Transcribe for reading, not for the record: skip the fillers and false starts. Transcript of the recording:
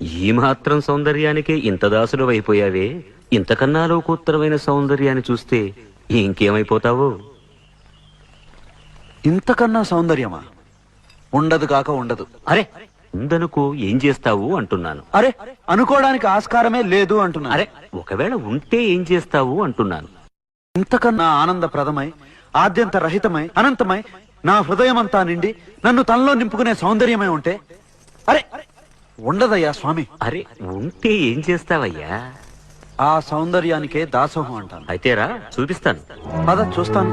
ఈ మాత్రం సౌందర్యానికి ఇంత దాసుడు అయిపోయావే, ఇంతకన్నా లోకోత్తరమైన సౌందర్యాన్ని చూస్తే ఇంకేమైపోతావో. ఇంతకన్నా సౌందర్యమా? ఉండదు కాక ఉండదు. అరే ఉందనుకో ఏం చేస్తావు అంటున్నాను. అరే అనుకోవడానికి ఆస్కారమే లేదు అంటున్నా. అరే ఒకవేళ ఉంటే ఏం చేస్తావు అంటున్నాను. ఇంతకన్నా ఆనందప్రదమై, ఆద్యంత రహితమై, అనంతమై, నా హృదయమంతా నిండి నన్ను తనలో నింపుకునే సౌందర్యమై ఉంటే అరే ఉండదయ్యా స్వామి. అరే ఉంటే ఏం చేస్తావయ్యా? ఆ సౌందర్యానికే దాసోహం అంటాను. అయితేరా చూపిస్తాను. పద చూస్తాను.